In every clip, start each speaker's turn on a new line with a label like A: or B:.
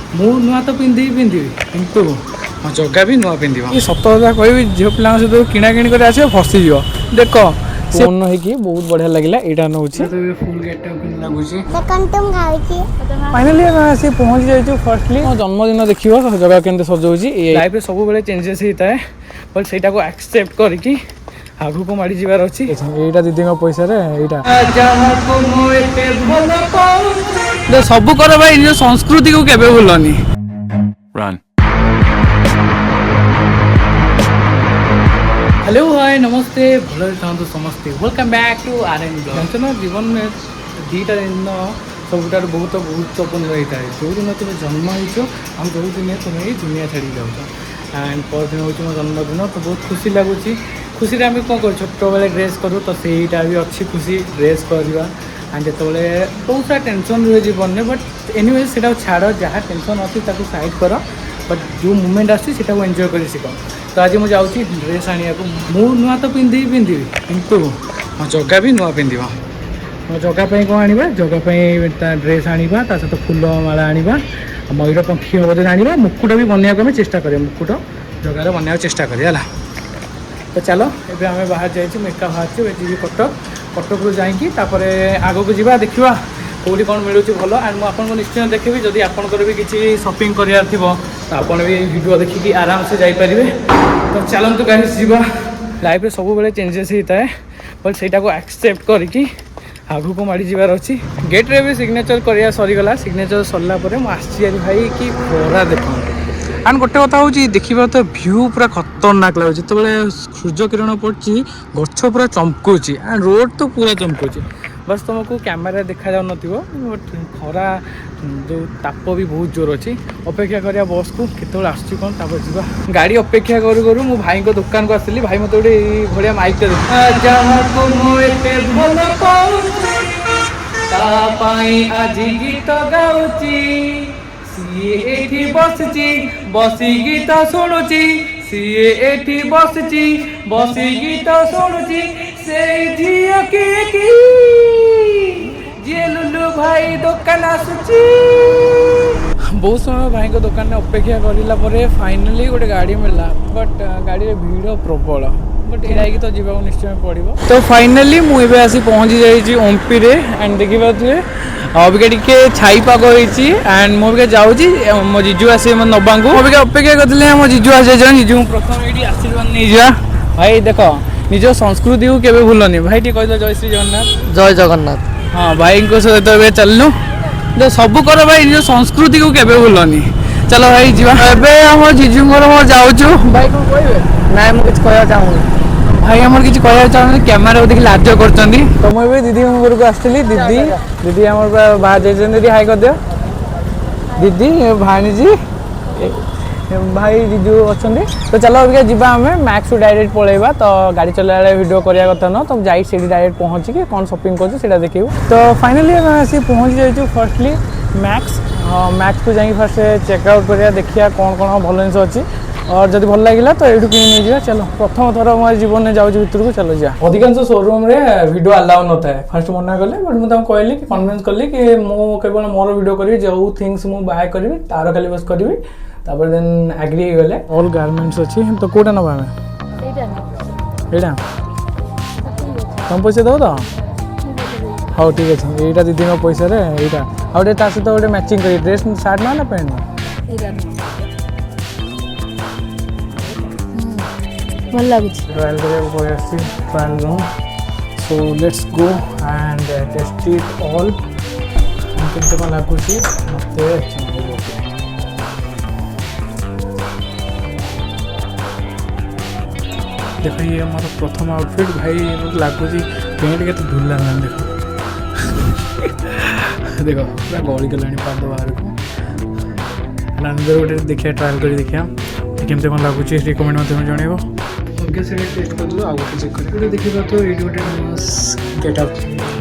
A: मु नुआ तो पिंधि किंतु मो जगह भी नुआ पिंध सत कथा कह झील पिला सहित किणा किणी कर आस फसीज देख फोन है बहुत बढ़िया लगे यहाँ नौ फुल गेट लगुच फाइनाली आसी पहुँची जाइए फर्स्टली मो जन्मदिन देख जगह के सजाऊँगी लाइफ में सब चेंजेस होता है बट से एक्सेप्ट करके आगू को माड़ी जीवार अच्छी यहाँ दीदी पैसा सब कर भाई निज संस्कृति को केबे भूलनी हेलो हाय नमस्ते भल चाहूँ समस्ते welcome back to RN blog ना जीवन में दीटा दिन सबुठार बहुत गुरुत्वपूर्ण होता है जो दिन तुम जन्म हो जो दिन तुम ये दुनिया छाड़ी जाऊँ एंड परदिन हूँ मो जन्मदिन तो बहुत खुशी लगुच खुशी आम कौन कर छोट बेले ड्रेस करूँ तो सहीटा भी अच्छी खुशी ड्रेस करवा एंड जो बहुत सारा टेंशन रुए जीवन में बट एनीवे से छाड़ जहाँ टेंशन अच्छी साइड कर बट जो मुमेंट आसी एंजॉय कर शिख तो आज मुझे जाऊँगी ड्रेस आने को नुआ तो पिंधि किंतु मो जगह भी नुआ पिंध मो जगह कौन आने जगह ड्रेस आने सहित फूल माला आने मयूर पंखी बोधे आने मुकुट भी बनने को चेष्टा करें मुकुट जगार बनने चेष्टा करें तो चलो ये आम बाहर जाइए एका बाहर जी कटक कटक रू जापर आग को जा देखा कौटी कौन मिलूँ भल एंड मुझे निश्चय देखी जदि आपंकर भी किसी शॉपिंग करार थी तो आप वीडियो देखिए आराम से जापर तो चलतु गाइस जीवा लाइफ में सब चेंजेस होता है बट से एक्सेप्ट करके आगू को माड़ी जीवार अच्छी गेट्रे भी सिग्नेचर कर सरीगला सिग्नेचर सरला मुझे भाई कि खरा देख एंड गोटे कथा हूँ देखा तो भ्यू पूरा खतरनाक लगे जो सूर्य किरण पड़ी गछ पूरा चमकुची एंड रोड तो पूरा चमकुची बस तुमको कैमेरा देखा जाऊ बट खरा जो ताप भी बहुत जोर अच्छी अपेक्षा करिया बस को केत आस कौन जा गाड़ी अपेक्षा करूँ करूँ मो भाई को दुकान को आसली भाई मत गोटे भाया माइक आज गीत गाउची सीए एठी बसची बसी गीत शुणुची सीए एठी बसची बसी गीत शुणुची से झियो की जे लुलु भाई दुकान आसुची बहुत समय भाई को दुकान में अपेक्षा करला फाइनाली गोटे गाड़ी मिलला बट गाड़ी भीड़ प्रबल बट ये तो जीवा निश्चय पड़ो तो फाइनाली मुझे आसी पहुँची जाइए ओम्पी रे एंड देखिए अबिका टे छाई पाग होती एंड मुझे जाऊँगी मो जीजू आसे नवा को अबिका अपेक्षा करते मो जीजू आस जीजू प्रथम ये आशीर्वाद नहीं जा भाई देख निज संस्कृति को केबे भूलनी भाई टी कह जय श्री जगन्नाथ जय जगन्नाथ हाँ भाई को सहित चलनु तो सब कर भाई निज संस्कृति को केबे भूलनी चलो भाई जीवा एबे हम जीजू मोर जाऊँ भाई कौन कहे ना मुझे कह चाहूँगी भाई आम किसी कह चाहते कैमेरा देखिए लाज कर तो मुझे दीदी घर को आसली दीदी दीदी आम बाहर जाइए दीदी हाई कर दियो दीदी भाणीजी भाई जीजू अच्छा तो चलो अबिका जी आम मैक्स डायरेक्ट पलैबा तो गाड़ी चलाया वीडियो करवा कथा न तो जाई डायरेक्ट पहुँचिकी कौन शॉपिंग कर देखू तो फाइनाली आम आसी पहुँची जाइए फर्स्टली मैक्स को जाइए फर्स्ट चेकआउट करा देखिए कौन कौन भल जिन अच्छी और जब भल लगे तो ये कि नहीं चलो प्रथम थर मोर जीवन में जाऊँ भितर को चलो जा अधिकांश शोरूम रे वीडियो अलाउ न था फास्ट मना कले बट मुझे कहली कि कन्विन्स कली कि केवल मोर वीडियो करी जो थिंग्स मुझे बाय करी तार खाली बस करी देन एग्री गले ऑल गारमेंट्स अच्छी तो कौटा नवा यहाँ तुम पैसा दो तो हाँ ठीक अच्छे यहाँ दीदी पैसा यहाँ आउटे सहित गोटे मैचिंग कर ड्रेस सार्ट ना पैंट
B: भल लगे
A: trial trial room so let's go and test it all केमती कौन लगुच मत देख ये मोर प्रथम आउटफिट भाई मतलब लगुच पेंट के धुला देख देख पूरा गली गला पाद बाहर को गोटे देखिए ट्रायल कर देखिए केमती कौन लगुच रिकमेंड जनइब ओके से टेस्ट कर दो आगे चेक कर देखिए तो ये गोटे गेटअप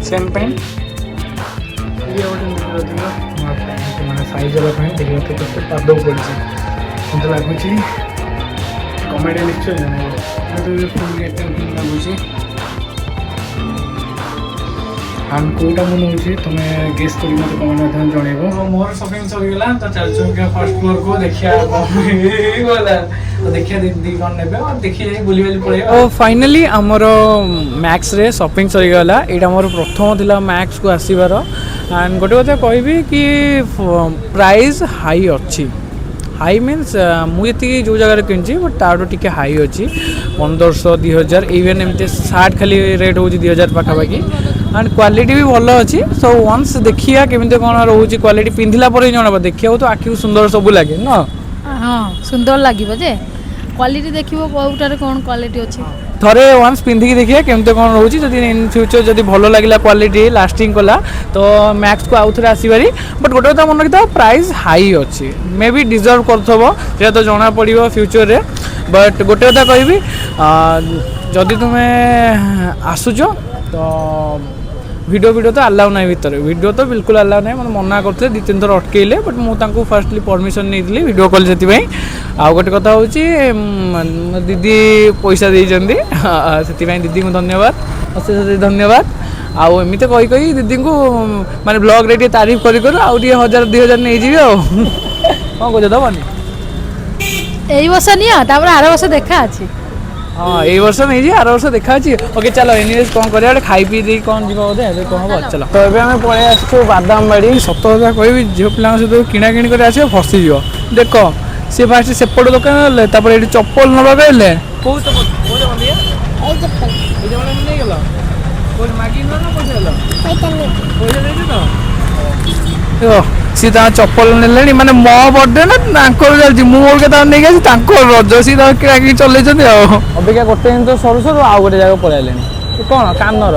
A: सेम पैंट ये गोटे मैंने साइज वाला देखिए तो पाद पड़ी लगुच कमेडी निश्चय जनइब फुल गेटअप लगुच आम कोटा मन हो तुम्हें गेस कर मत कमेंट माध्यम जनइब मोर शॉपिंग सरीगला तो चलचु के फर्स्ट फ्लोर को देखिया गला तो देखिया दीदी कौन नेबे और देखिए जाई बुली बुली पड़े ओ फाइनली हमर मैक्स रे शॉपिंग सरीगला एटा मोर प्रथम थिला मैक्स को आसीबार एंड गोटे कथा कहबी कि प्राइस हाई अच्छी हाई मीन्स मुझे जो जगह किनी बट तार टे हाई अच्छी 1500 2000 इवेन एमती सार्ट खाली रेट हो 2000 पाखापाखि एंड क्वालिटी भी भल अच्छी सो वन्स देखिया केमी कौन रोचे क्वालिटी पिंधिला पर जना देखिए तो आखि सुंदर सब लगे न
B: हाँ सुंदर लगे जे क्वालिटी देखिबो कोउटारे कोन क्वालिटी अछि
A: थरे वन्स पिंधिकी देखिए केमते कौन रोची जदि इन फ्यूचर जदि भल लगिला क्वालिटी लास्टिंग कला तो मैक्स को आउ थे आसबारी बट गोटे कथा मन रखी प्राइस हाई अच्छी मे बी डिजर्व कर तो जना पड़ो फ्यूचर रे बट गोटे कथा कहबी जदि तुम्हें आसुच तो वीडियो तो अलाउ ना भितर वीडियो तो बिल्कुल अलाउ ना मतलब मना करते 2-3 थर अटकैले बट मुझे फास्टली परमिशन नहीं वीडियो कॉल से आउ गोटे कथा हूँ दीदी पैसा देती से दीदी को धन्यवाद अशेष धन्यवाद आउ एमती कही दीदी को माने ब्लॉग रे तारीफ कर आउ 1000-2000 नहीं जी कौन कह दबनी
B: यही वर्ष निया आर वर्ष देखा अच्छी
A: हाँ ये वर्ष नहीं जी आर वर्ष देखा ओके चलो एनीवेज कौन करिया खाई पी दे कौन जी बोधे कौन हम चलो तो ये आम पलि आसु बादाम बाड़ी सत कथा कह झील पिला सहित किଣା किणी कर आस फसीज देख सी फास्ट सेपट दुकान ये चप्पल नवा गले सी चप्पल ने माने मो बर्थडे ना चलती मुझे नहीं रज सी किणाकिणी चल अबिका गोटे दिन तो सरू सरू आउ गोटे जगह पलैले कौन कानर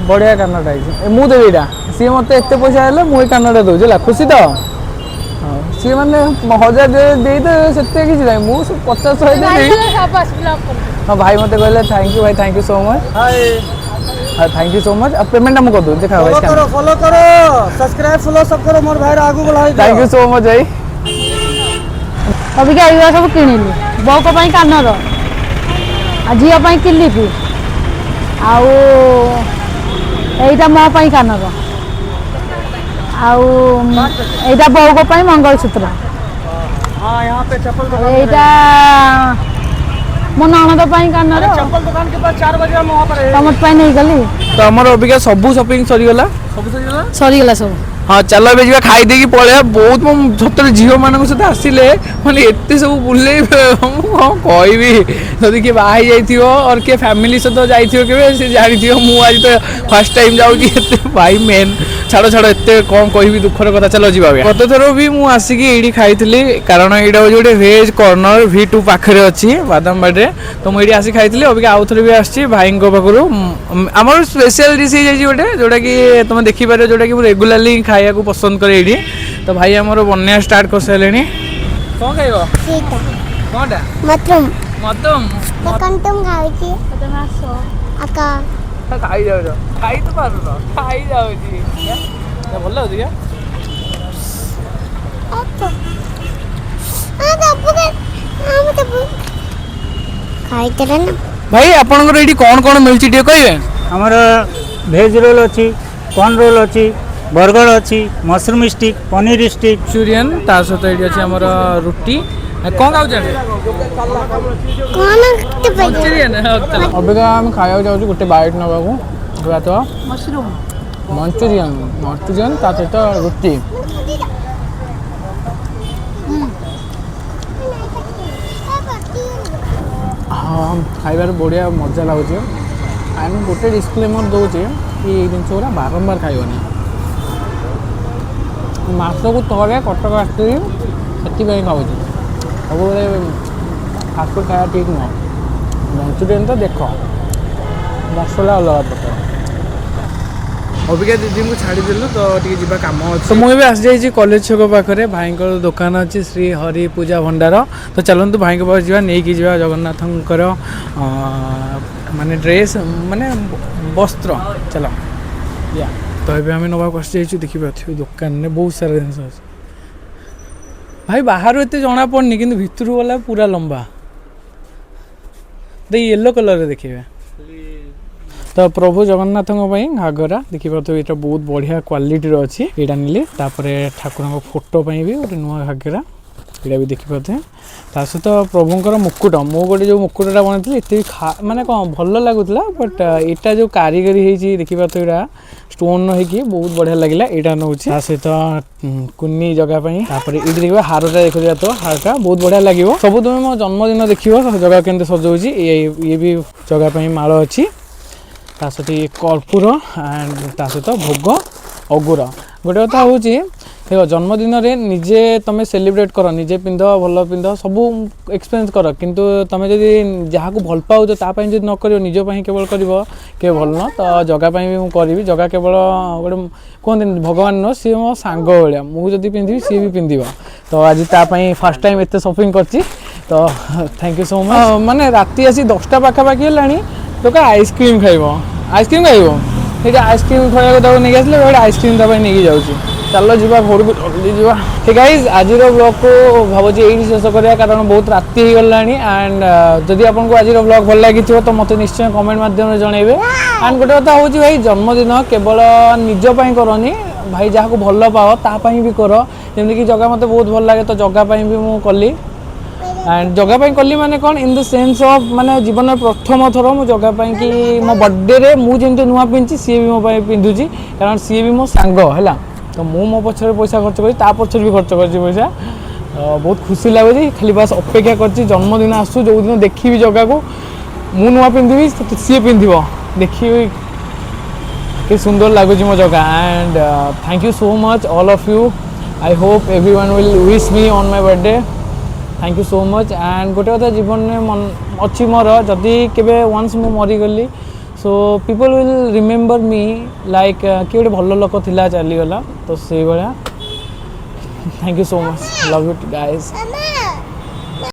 A: बढ़िया कानटा मुझे देवी सी मत एत पैसा है मुझे कानटा दूसरी खुशी तो सी मैंने 1000 दे से किसी ना मुझे 50-100 हाँ भाई मत कहले थैंक यू भाई thank you so much thank you so much अब पेमेंट हम कर दो देखा
C: फॉलो करो सब्सक्राइब फॉलो सब करो मोर भाई आगु बढ़ाई
A: थैंक यू सो मच भाई
B: अबिका एइया सब किनिली बो को पई कानर आ झिया पई किलिपि आउ एइटा मो पई कानर आउ एइटा बो को पई मंगलसूत्र
C: हां यहां पे चप्पल
B: एइटा मो ननद पई कानर
C: चप्पल दुकान के पास 4 बजे हम वहां पर
B: तमत पई नहीं गली
A: तो हमर अबिका सब शॉपिंग सरीगला
B: सब
A: हाँ चलो ए जा खाई देकी पलैया बहुत सतरे झील मान सहित आसिले मैंने एत सब बुले कहबी जदि किए बाहर जाइए और किए फैमिली सहित जाइए जानी मुझे तो फर्स्ट टाइम जाऊँगी भाई मेन छाड़ छाड़ एत कौन कह दुखर कथा चलो जी गत थर भी मुझे आसिक ये खाई कारण यहाँ हूँ गोटे भेज कर्नर V2 पाखे अच्छी बादामबाड़ी तो मुझे आसिक खाई अबिका आउ थे भी आसी भाई पाखु आम स्पेशल डिश हो गोटे जोटा कि तुम देखिपार जोटा कि रेगुलाली खाया को पसंद करे ये तो भाई आमर बनया स्टार्ट कर सारे कौन खाइबा
D: मशरूम
A: मटन
D: कौन तुम खाओगी आका
A: खाई जाओ खाई तो पार खाई जाओ भल लगुच क्या
D: खाई तेरे ना
A: भाई आपनकर ये कौन कौन मिलची टे कहे
C: हमर वेज रोल अछि कॉर्न रोल अछि बर्गर अछि mushroom stick paneer stick
A: Manchurian ता सहित ये अच्छे आमर रुटी कौन खाऊ
D: कौन तो भाई
A: मंचूरियन अबिका हम खाया जाऊ गोटे बाइट नवा को तो
B: मशरूम
A: मंचूरियन ता सहित रुटी हाँ खाइबार बढ़िया मजा लगुच एंड गोटे डिस्क्लेमर दूचे कि जिनस गुरा बारंबार खाइबनी मासक थे कटक आसती से खाऊँ सब फास्टफुड खाया ठीक नुह मंचूरियन तो देख मसला अलग प्रकार अबिका दीदी को छाड़देलु तो जी कम अच्छे तो मुझे आसी जाइए कॉलेज छक पाखे भाई दुकान अच्छी श्री हरि पूजा भंडार तो चलतु भाई पास जा नहीं जा जगन्नाथ माने ड्रेस माने वस्त्र चलो या तो ये आम नवा आस देखिए दुकान में बहुत सारा जिन अच्छे भाई बाहर एत जना पड़नी कि भितर वाला पूरा लंबा तो येलो कलर देखिए तो प्रभु जगन्नाथ घाघरा देखिए ये बहुत बढ़िया क्वालिटी अच्छी यहाँ नीली ठाकुर फोटो भी गोटे नुआ घाघरा यहाँ भी देखिपे ता सहित प्रभुंर मुकुट मु गोटे जो मुकुटा बनती ये माने कौन भल लगुला बट यहाँ जो कारीगरी होती देखिए यहाँ स्टोन होगी बहुत बढ़िया लगे यहाँ नौ सहित कुनी जगह ये देखिए हारटा देखिए तो हारटा बहुत बढ़िया लगे सब तुम मो जन्मदिन देख जगह के सजाऊँ ये भी जगह माल अच्छी सहित कर्पूर एंड ता सहित भोग अगुर गोटे कथा हूँ देख जन्मदिन रे निजे तुम सेलिब्रेट कर निजे पिंध भल पिंध सब एक्सपीरियंस कर किंतु तुम जदि जहाँ को भल पाओ तापाई जब न कर निजपाई केवल कर के भल न तो जगह भी करी जगह केवल गोटे कहते भगवान न सी मो सांग भाया मुझे पिंधि सी भी पिंध तो आज तापाई फास्ट टाइम एत शॉपिंग करची तो थैंक यू सो मच माने राति आसी 10टा पाखापाखि है तो आइसक्रीम खाइब आइसक्रीम खाइब ये आइसक्रीम खाया नहीं आसले गोटे आइसक्रीम नहीं जाऊँगी चलो जीवा घर को जल्दी जीवा ठीक गाइज आज ब्लॉग को भावुँ यही शेष करा कारण बहुत राति हो गला एंड जदि आपको आज ब्लॉग भल लगी तो मत निश्चय कमेंट मध्यम जनइबे एंड गोटे कथा हूँ भाई जन्मदिन केवल निजपाई करनी भाई जहाँ को भल पाओ तापाई भी कर जमीक जगह मत बहुत भल लगे तो जगह भी मुझे कली एंड जगह कली माने कौन इन द सेन्स ऑफ माने जीवन प्रथम थर मो जगह कि मो बर्थडे रे मुझे नुआ पिंधि सी भी मो पिंधुची कारण सी भी मो सांग है तो मो पछरे पैसा खर्च करी पछरे भी खर्च कर पैसा बहुत खुशी लगे खाली बास अपेक्षा कर जन्मदिन आसू जो दिन देखी जगह को मु नुआ पिंधि सी पिंध देखी कि सुंदर लगुच मो जगह and thank you so much all of you I hope everyone will wish me on my birthday thank you so much and गोटे कथा जीवन में मन अच्छी मोर जदि केबे वन्स मु मरीगली so people will remember me like कि गोटे भल लोक थिला चलीगला तो से भाया thank you so much love you guys.